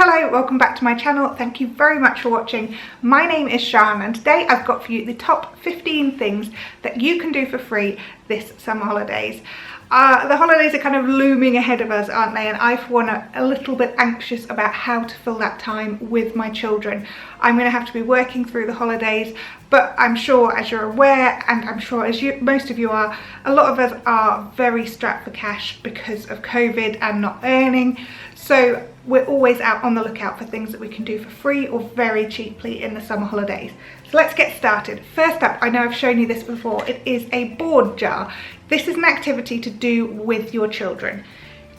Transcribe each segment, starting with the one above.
Hello, welcome back to my channel. Thank you very much for watching. My name is Sian and today I've got for you the top 15 things that you can do for free this summer holidays. The holidays are kind of looming ahead of us, aren't they? And I, for one, are a little bit anxious about how to fill that time with my children. I'm going to have to be working through the holidays, but I'm sure, as you're aware, and I'm sure as most of you are, a lot of us are very strapped for cash because of COVID and not earning. So we're always out on the lookout for things that we can do for free or very cheaply in the summer holidays. So let's get started. First up, I know I've shown you this before, it is a board jar. This is an activity to do with your children.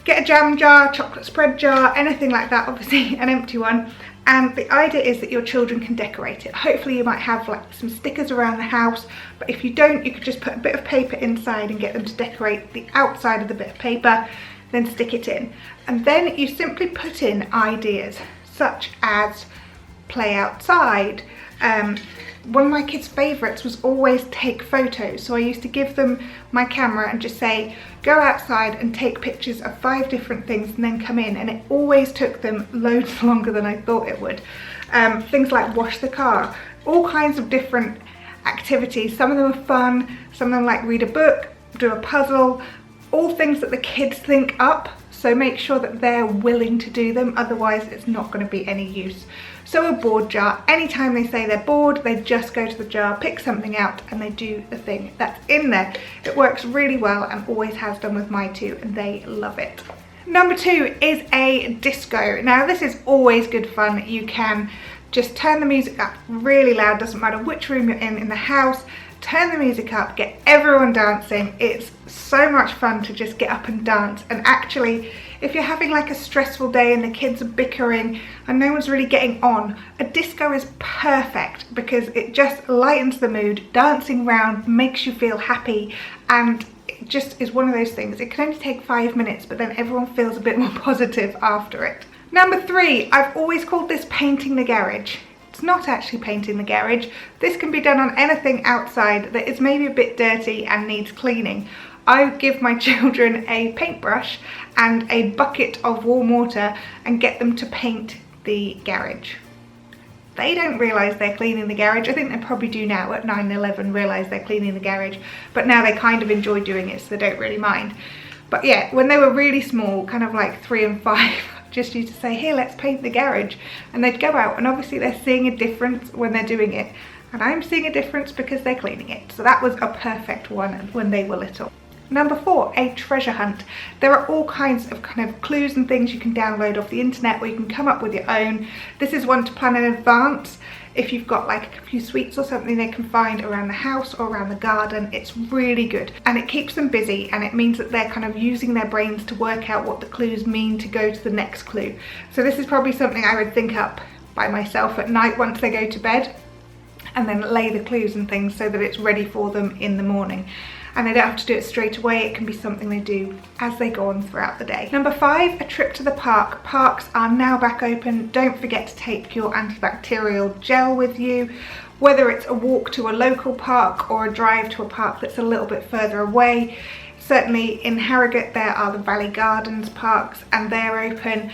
Get a jam jar, chocolate spread jar, anything like that, obviously an empty one. And the idea is that your children can decorate it. Hopefully you might have like some stickers around the house, but if you don't, you could just put a bit of paper inside and get them to decorate the outside of the bit of paper, then stick it in. And then you simply put in ideas such as play outside. One of my kids' favourites was always take photos, so I used to give them my camera and just say go outside and take pictures of 5 different things and then come in, and it always took them loads longer than I thought it would. Things like wash the car, all kinds of different activities. Some of them are fun, some of them like read a book, do a puzzle, all things that the kids think up, so make sure that they're willing to do them, otherwise it's not going to be any use. So a board jar, anytime they say they're bored, they just go to the jar, pick something out and they do the thing that's in there. It works really well and always has done with my 2 and they love it. Number 2 is a disco. Now this is always good fun. You can just turn the music up really loud, doesn't matter which room you're in the house, turn the music up, get everyone dancing. It's so much fun to just get up and dance. And actually, if you're having like a stressful day and the kids are bickering and no one's really getting on, a disco is perfect because it just lightens the mood. Dancing around makes you feel happy, and it just is one of those things. It can only take 5 minutes, but then everyone feels a bit more positive after it. Number 3, I've always called this painting the garage. It's not actually painting the garage. This can be done on anything outside that is maybe a bit dirty and needs cleaning. I give my children a paintbrush and a bucket of warm water and get them to paint the garage. They don't realise they're cleaning the garage. I think they probably do now at 9 and 11 realise they're cleaning the garage, but now they kind of enjoy doing it, so they don't really mind. But yeah, when they were really small, kind of like 3 and 5, just used to say, here, let's paint the garage. And they'd go out and obviously they're seeing a difference when they're doing it. And I'm seeing a difference because they're cleaning it. So that was a perfect one when they were little. Number 4, a treasure hunt. There are all kinds of kind of clues and things you can download off the internet where you can come up with your own. This is one to plan in advance. If you've got like a few sweets or something they can find around the house or around the garden, it's really good. And it keeps them busy and it means that they're kind of using their brains to work out what the clues mean to go to the next clue. So this is probably something I would think up by myself at night once they go to bed, and then lay the clues and things so that it's ready for them in the morning. And they don't have to do it straight away. It can be something they do as they go on throughout the day. Number 5, a trip to the park. Parks are now back open. Don't forget to take your antibacterial gel with you. Whether it's a walk to a local park or a drive to a park that's a little bit further away. Certainly in Harrogate there are the Valley Gardens parks and they're open.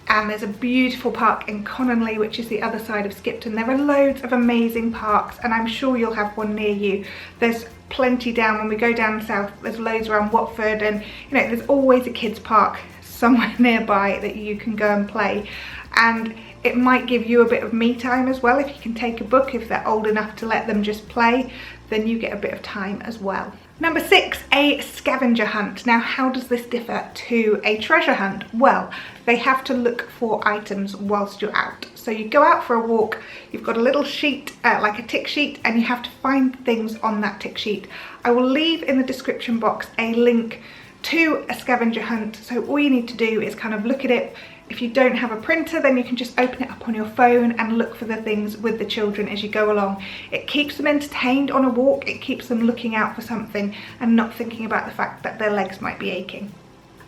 And there's a beautiful park in Cononley, which is the other side of Skipton. There are loads of amazing parks and I'm sure you'll have one near you. There's plenty down when we go down south. There's loads around Watford, and you know, there's always a kids park somewhere nearby that you can go and play. And it might give you a bit of me time as well. If you can take a book, if they're old enough to let them just play, then you get a bit of time as well. Number 6, a scavenger hunt. Now, how does this differ to a treasure hunt? Well, they have to look for items whilst you're out. So you go out for a walk, you've got a little sheet, like a tick sheet, and you have to find things on that tick sheet. I will leave in the description box a link to a scavenger hunt. So all you need to do is kind of look at it. If you don't have a printer, then you can just open it up on your phone and look for the things with the children as you go along. It keeps them entertained on a walk, it keeps them looking out for something and not thinking about the fact that their legs might be aching.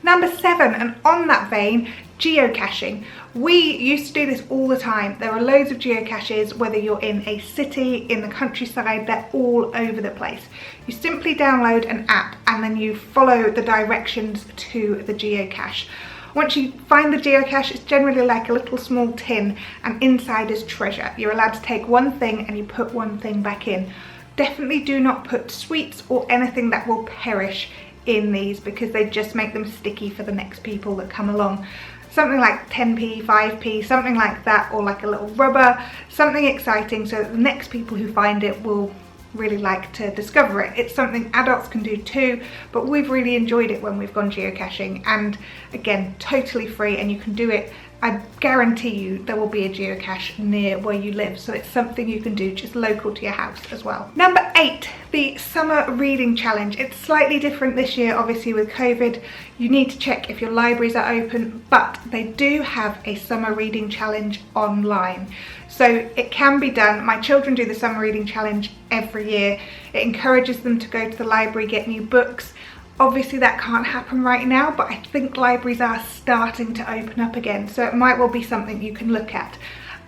Number 7, and on that vein, geocaching. We used to do this all the time. There are loads of geocaches, whether you're in a city, in the countryside, they're all over the place. You simply download an app and then you follow the directions to the geocache. Once you find the geocache, it's generally like a little small tin, and inside is treasure. You're allowed to take one thing and you put one thing back in. Definitely do not put sweets or anything that will perish in these, because they just make them sticky for the next people that come along. Something like 10p, 5p, something like that, or like a little rubber, something exciting so that the next people who find it will really like to discover it. It's something adults can do too, but we've really enjoyed it when we've gone geocaching, and again, totally free, and you can do it. I guarantee you there will be a geocache near where you live, so it's something you can do just local to your house as well. Number 8, the summer reading challenge. It's slightly different this year, obviously with COVID. You need to check if your libraries are open, but they do have a summer reading challenge online. So it can be done. My children do the summer reading challenge every year. It encourages them to go to the library, get new books. Obviously that can't happen right now, but I think libraries are starting to open up again, so it might well be something you can look at.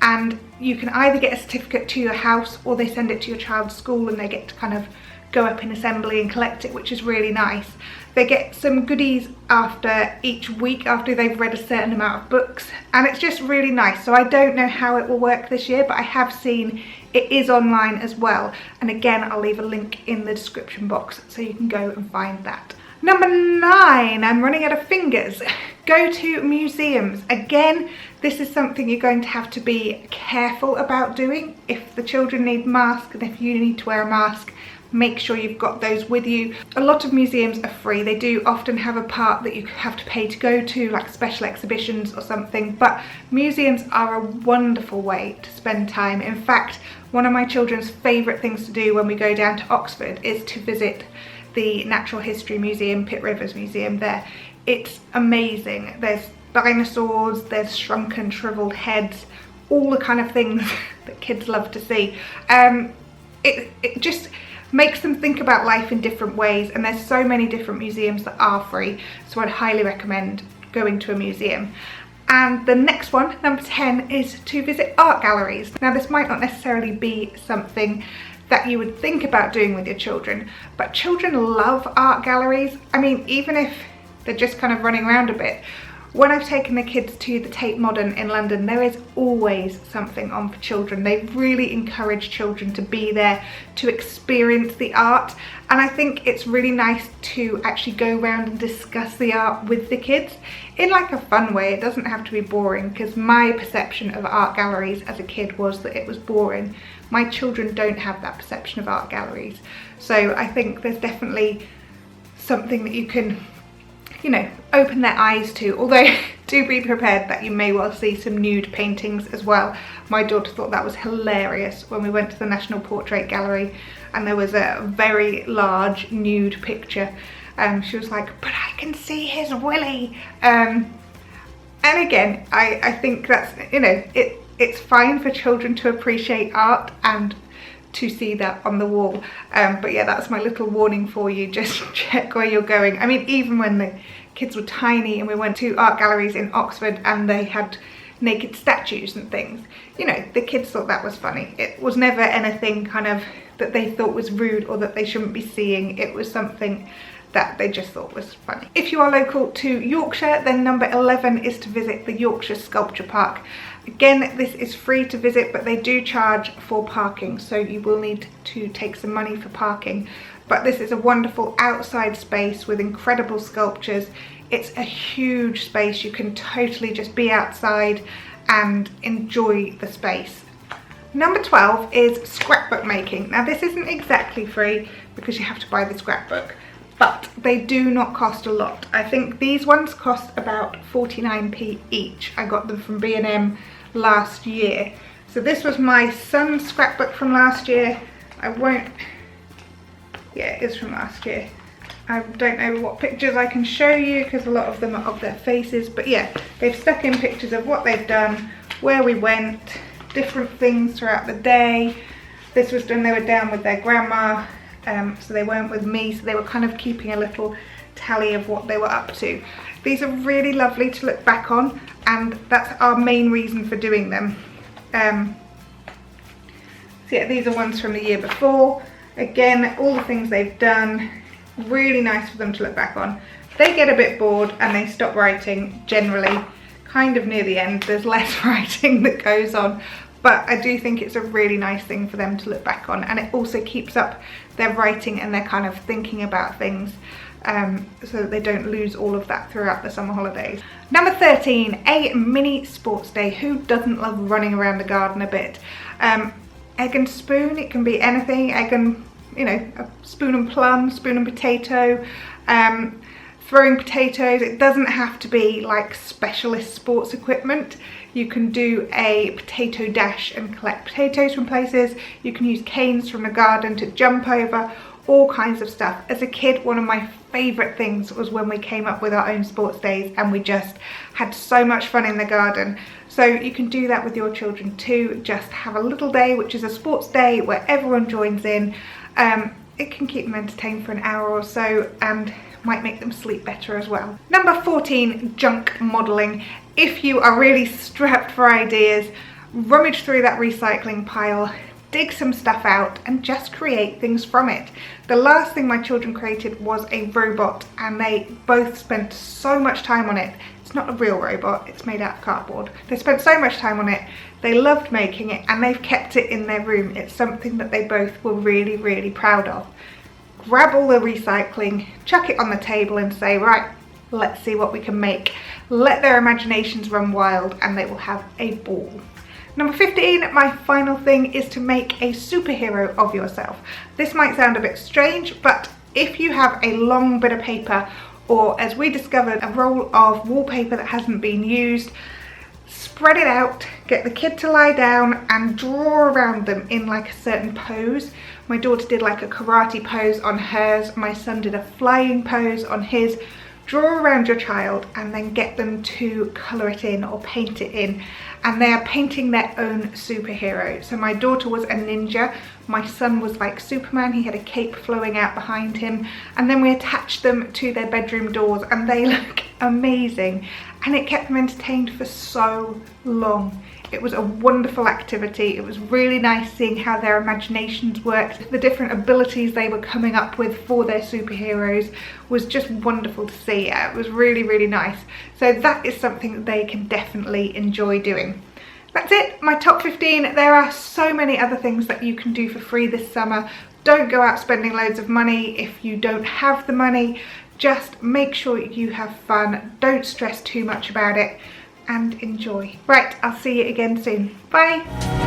And you can either get a certificate to your house, or they send it to your child's school and they get to kind of go up in assembly and collect it, which is really nice. They get some goodies after each week, after they've read a certain amount of books, and it's just really nice. So I don't know how it will work this year, but I have seen it is online as well. And again, I'll leave a link in the description box so you can go and find that. Number 9, I'm running out of fingers. Go to museums. Again, this is something you're going to have to be careful about doing. If the children need masks and if you need to wear a mask, make sure you've got those with you. A lot of museums are free. They do often have a part that you have to pay to go to, like special exhibitions or something, but museums are a wonderful way to spend time. In fact, one of my children's favourite things to do when we go down to Oxford is to visit the Natural History Museum, Pitt Rivers Museum there. It's amazing. There's dinosaurs, there's shrunken, shriveled heads, all the kind of things that kids love to see. It just makes them think about life in different ways, and there's so many different museums that are free, so I'd highly recommend going to a museum. And the next one, number 10, is to visit art galleries. Now this might not necessarily be something that you would think about doing with your children, but children love art galleries. I mean, even if they're just kind of running around a bit. When I've taken the kids to the Tate Modern in London, there is always something on for children. They really encourage children to be there, to experience the art. And I think it's really nice to actually go around and discuss the art with the kids in like a fun way. It doesn't have to be boring, because my perception of art galleries as a kid was that it was boring. My children don't have that perception of art galleries. So I think there's definitely something that you can, you know, open their eyes to, although do be prepared that you may well see some nude paintings as well. My daughter thought that was hilarious when we went to the National Portrait Gallery and there was a very large nude picture. She was like, but I can see his willy. And again, I think that's, you know, it's fine for children to appreciate art and to see that on the wall, but yeah, that's my little warning for you. Just check where you're going. I mean, even when the kids were tiny and we went to art galleries in Oxford and they had naked statues and things, you know, the kids thought that was funny. It was never anything kind of that they thought was rude or that they shouldn't be seeing. It was something that they just thought was funny. If you are local to Yorkshire, then number 11 is to visit the Yorkshire Sculpture Park. Again, this is free to visit, but they do charge for parking, so you will need to take some money for parking. But this is a wonderful outside space with incredible sculptures. It's a huge space. You can totally just be outside and enjoy the space. Number 12 is scrapbook making. Now this isn't exactly free because you have to buy the scrapbook, but they do not cost a lot. I think these ones cost about 49p each. I got them from B&M last year. So this was my son's scrapbook from last year. Yeah, it is from last year. I don't know what pictures I can show you because a lot of them are of their faces, but yeah, they've stuck in pictures of what they've done, where we went, different things throughout the day. This was done, they were down with their grandma, so they weren't with me, so they were kind of keeping a little tally of what they were up to. These are really lovely to look back on, and that's our main reason for doing them. So yeah, these are ones from the year before. Again, all the things they've done, really nice for them to look back on. They get a bit bored and they stop writing generally, kind of near the end. There's less writing that goes on, but I do think it's a really nice thing for them to look back on, and it also keeps up their writing and their kind of thinking about things, so that they don't lose all of that throughout the summer holidays. Number 13, a mini sports day. Who doesn't love running around the garden a bit? Egg and spoon, it can be anything. Egg and, you know, a spoon and plum, spoon and potato, throwing potatoes. It doesn't have to be like specialist sports equipment. You can do a potato dash and collect potatoes from places. You can use canes from the garden to jump over, all kinds of stuff. As a kid, one of my favourite things was when we came up with our own sports days, and we just had so much fun in the garden. So you can do that with your children too. Just have a little day which is a sports day where everyone joins in. It can keep them entertained for an hour or so and might make them sleep better as well. Number 14, junk modelling. If you are really strapped for ideas, rummage through that recycling pile, dig some stuff out and just create things from it. The last thing my children created was a robot, and they both spent so much time on it. It's not a real robot, it's made out of cardboard. They spent so much time on it, they loved making it, and they've kept it in their room. It's something that they both were really, really proud of. Grab all the recycling, chuck it on the table and say, right, let's see what we can make. Let their imaginations run wild and they will have a ball. Number 15, my final thing is to make a superhero of yourself. This might sound a bit strange, but if you have a long bit of paper, or as we discovered, a roll of wallpaper that hasn't been used, spread it out, get the kid to lie down and draw around them in like a certain pose. My daughter did like a karate pose on hers, my son did a flying pose on his. Draw around your child and then get them to colour it in or paint it in, and they are painting their own superhero. So my daughter was a ninja, my son was like Superman, he had a cape flowing out behind him, and then we attached them to their bedroom doors and they look amazing, and it kept them entertained for so long. It was a wonderful activity. It was really nice seeing how their imaginations worked. The different abilities they were coming up with for their superheroes was just wonderful to see. It was really, really nice. So that is something that they can definitely enjoy doing. That's it, my top 15. There are so many other things that you can do for free this summer. Don't go out spending loads of money if you don't have the money. Just make sure you have fun. Don't stress too much about it, and enjoy. Right, I'll see you again soon. Bye.